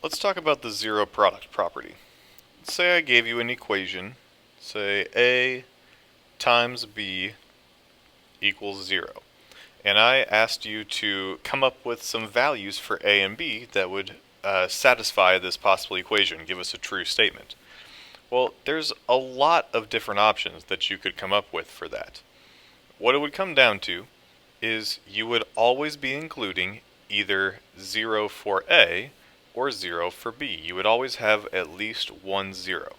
Let's talk about the zero product property. Say I gave you an equation, say A times B equals 0. And I asked you to come up with some values for A and B that would satisfy this possible equation, give us a true statement. Well, there's a lot of different options that you could come up with for that. What it would come down to is you would always be including either 0 for A or 0 for B. You would always have at least one 0.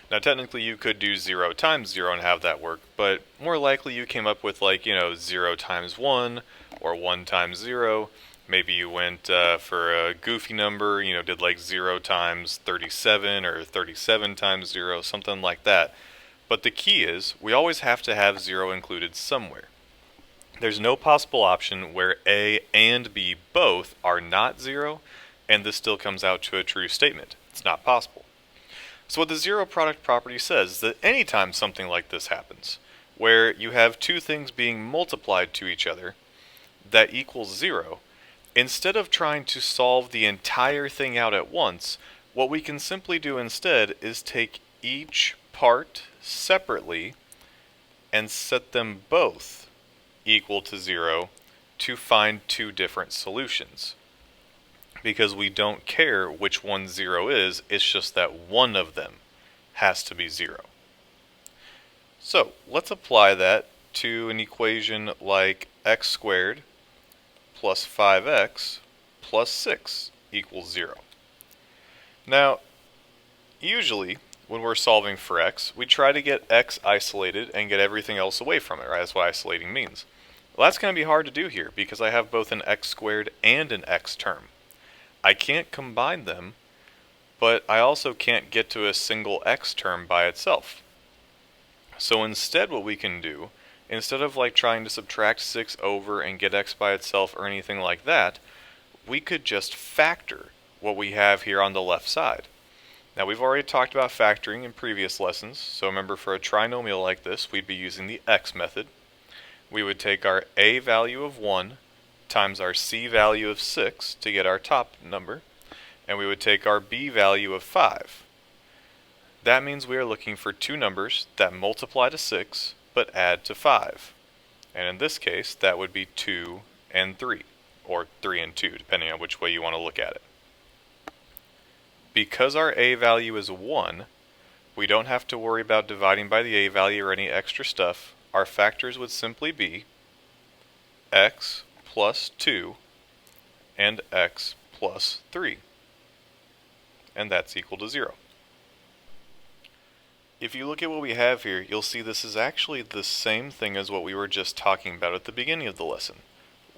Now technically you could do 0 times 0 and have that work, but more likely you came up with 0 times 1 or 1 times 0. Maybe you went for a goofy number, did like 0 times 37 or 37 times 0, something like that. But the key is we always have to have 0 included somewhere. There's no possible option where A and B both are not 0, and this still comes out to a true statement. It's not possible. So what the zero product property says is that anytime something like this happens, where you have two things being multiplied to each other that equals 0, instead of trying to solve the entire thing out at once, what we can simply do instead is take each part separately and set them both equal to 0 to find two different solutions. Because we don't care which one 0 is, it's just that one of them has to be 0. So let's apply that to an equation like x squared plus 5x plus 6 equals 0. Now, usually when we're solving for x, we try to get x isolated and get everything else away from it, right? That's what isolating means. Well, that's going to be hard to do here because I have both an x squared and an x term. I can't combine them, but I also can't get to a single x term by itself. So instead what we can do, instead of trying to subtract 6 over and get x by itself or anything like that, we could just factor what we have here on the left side. Now we've already talked about factoring in previous lessons, so remember for a trinomial like this, we'd be using the x method. We would take our a value of 1 times our c value of 6 to get our top number, and we would take our b value of 5. That means we are looking for two numbers that multiply to 6 but add to 5. And in this case, that would be 2 and 3, or 3 and 2, depending on which way you want to look at it. Because our a value is 1, we don't have to worry about dividing by the a value or any extra stuff. Our factors would simply be x plus 2 and x plus 3. And that's equal to 0. If you look at what we have here, you'll see this is actually the same thing as what we were just talking about at the beginning of the lesson.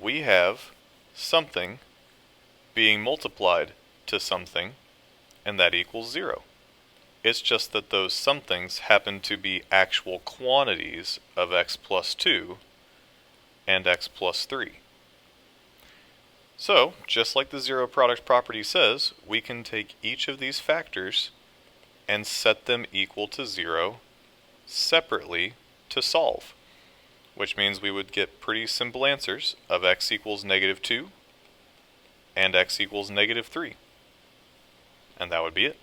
We have something being multiplied to something, and that equals 0. It's just that those somethings happen to be actual quantities of x plus 2 and x plus 3. So, just like the zero product property says, we can take each of these factors and set them equal to 0 separately to solve, which means we would get pretty simple answers of x equals -2 and x equals -3. And that would be it.